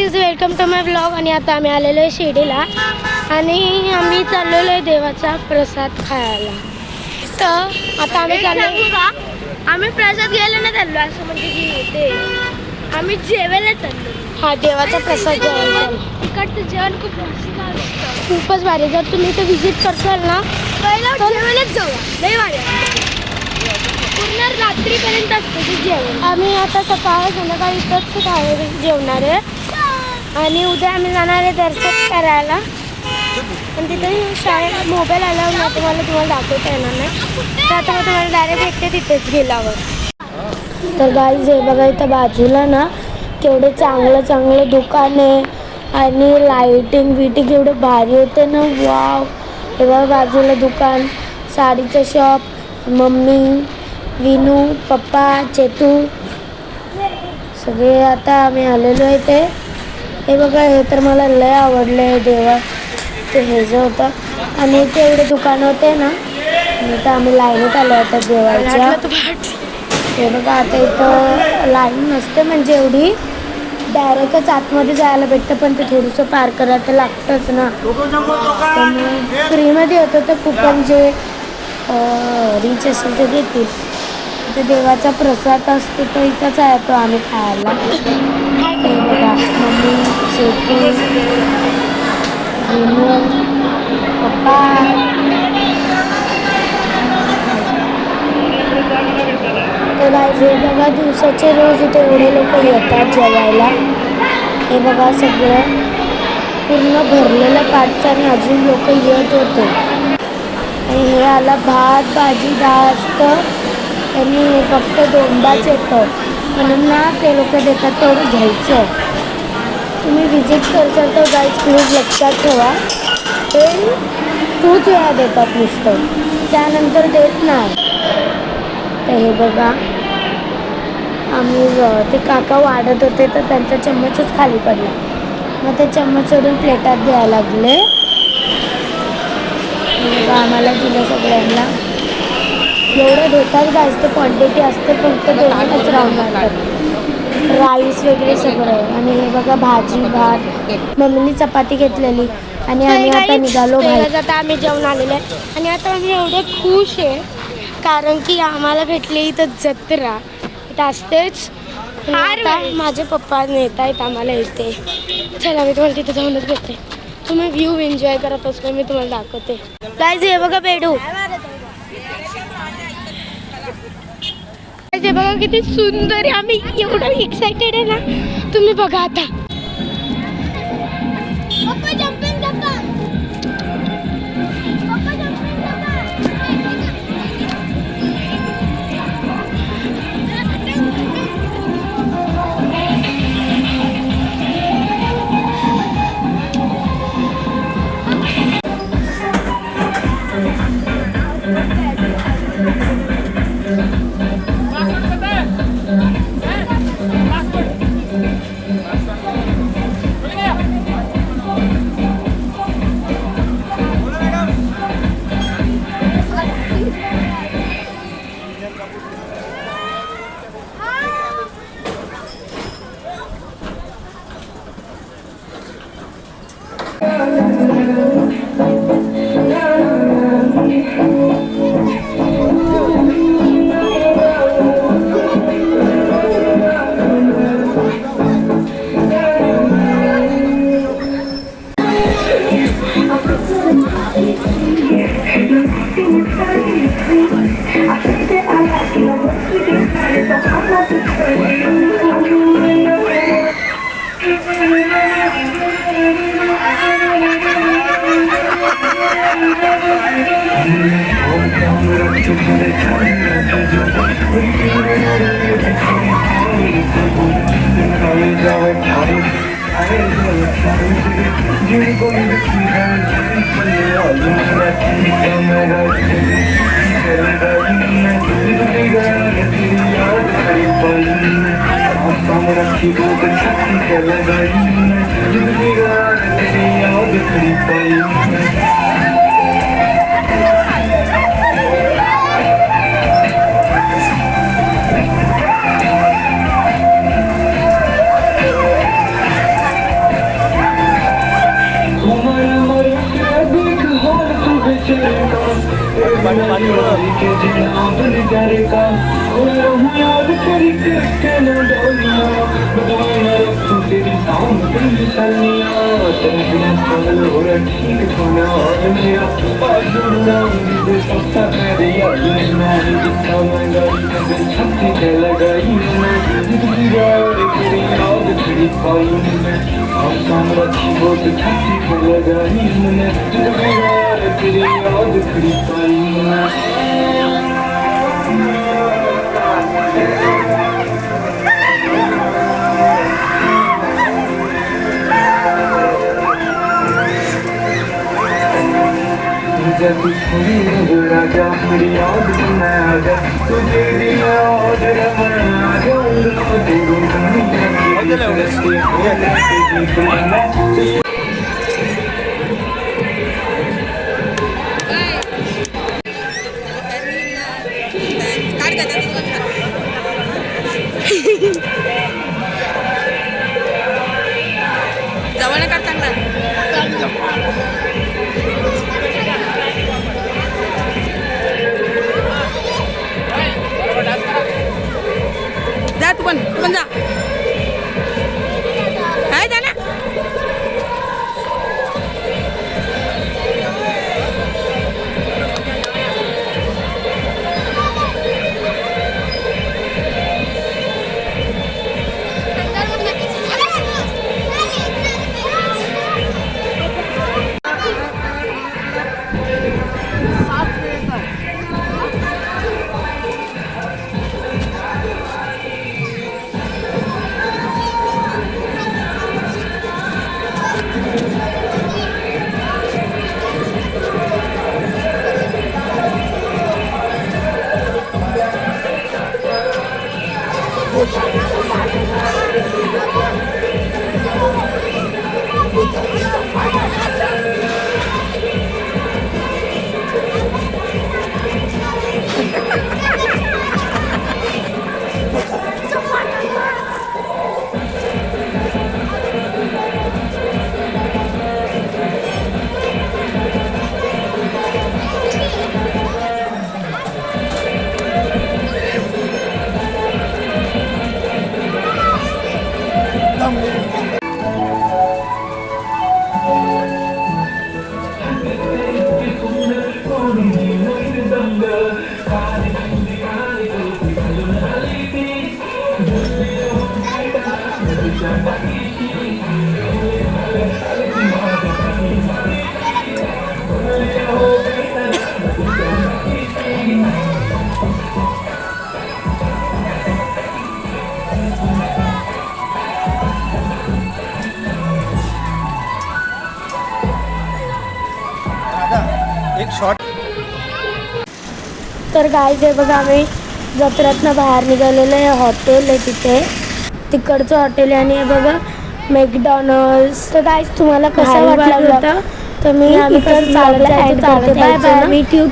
Guys, welcome to my blog. आणि आता आम्ही आलेलो आहे शिर्डीला आणि आम्ही चाललेलो आहे देवाचा प्रसाद खायला. तर आता आम्ही चाललो का, आम्ही प्रसाद घ्यायला नाही चाललो, असं म्हणजे की ते आम्ही जेवायला चाललो. हा, देवाचा प्रसाद जेवायला. इकडचं जेवण खूप मस्त असतं, खूपच भारी. जर तुम्ही इथे विजिट करसाल ना, पहिला जेवायलाच जाऊया. लई भारी, पूर्ण रात्रीपर्यंत असतं ते जेवण. आम्ही आता सकाळ संध्याकाळी इथंच जेवणार आहे आणि उद्या आम्ही जाणार आहे दर्शन करायला. आणि तिथे शाळेत मोबाईल आल्यावर ना तुम्हाला दाखवता येणार नाही, तर आता मग तुम्हाला डायरेक्ट भेटते तिथेच गेल्यावर. तर गाईज, हे बघा इथं बाजूला ना केवढे चांगलं दुकान आहे आणि लाईटिंग बिटिंग एवढे भारी होते ना, वाव. हे बघा बाजूला दुकान, साडीचं शॉप, मम्मी, विनू, पप्पा, चेतू सगळे आता आम्ही आलेलो आहे. ते हे बघा, हे तर मला लय आवडलं आहे देवा. ते हे जे होतं आणि ते एवढे दुकान होते ना, तर आम्ही लाईनीत आलो होतो जेवायच्या. हे बघा, आता इथं लाईन नसते म्हणजे एवढी, डायरेक्टच आतमध्ये जायला भेटतं, पण ते थोडंसं पार करायला लागतंच ना. त्यामुळे फ्रीमध्ये होतं तर कुपन जे रिच असेल ते देतील. इथे देवाचा प्रसाद असतो तो इथंच आहे, तो आम्ही खायला. हे बघा, मम्मी, चेतू, विनू, पप्पा. तर हे बघा, दिवसाचे रोज इथे एवढे लोक येतात जेवायला. हे बघा, सगळं पूर्ण भरलेलं पाठचं आणि अजून लोक येत होते. आणि हे आला भात भाजी डाळ असतं आणि फक्त दोनदाच येतं, म्हणून ना ते लोक देतात तेवढं घ्यायचं. तुम्ही विजिट करसाल तर गाईज प्लीज लक्षात ठेवा, ते तूच वेळा देतात नुसतं, त्यानंतर देत नाही. तर हे बघा, आम्ही ते काका वाढत होते तर त्यांचा चम्मचच खाली पडला, मग ते चम्मच सोडून प्लेटात द्यायला लागले. आम्हाला दिलं सगळ्यांना. एवढं देतात जास्त क्वांटिटी असते, फक्त दोनच राऊंड मारतात, राईस वगैरे सगळं. आणि हे बघा, भाजी भात, मम्मीने चपाती घेतलेली आणि आम्ही आता निघालो बाहेर. आता आम्ही जेवण आलेलो आहे आणि आता आम्ही एवढे खुश आहे कारण की आम्हाला भेटली इथं जत्रा. इथं असतेच, आता माझे पप्पा नेत आहेत आम्हाला इथे. चला, मी तुम्हाला तिथे जाऊनच भेटते. तुम्ही व्ह्यू एन्जॉय करत असतो, मी तुम्हाला दाखवते. गाईज, हे बघा बेडू, हे बघा किती सुंदर आहे. आम्ही एवढं एक्साइटेड आहे ना, तुम्ही बघा आता. जब थोड़ी राजा मेरी याद में आजा तुझे दिया ऑर्डर मैं आ जाऊंगा तेरे जवळ कर चांगला जा तू पण जा काय जा ना एक शॉट तर गाईज हे बघा आम्ही जत्रेतनं बाहेर निघालेलं आहे. हॉटेल आहे तिथे तिकडचं हॉटेल आहे आणि हे बघा मॅकडॉनल्ड्स. तर गाईज तुम्हाला कसं वाटलं होतं तर मी इतर चालत मी ट्यूब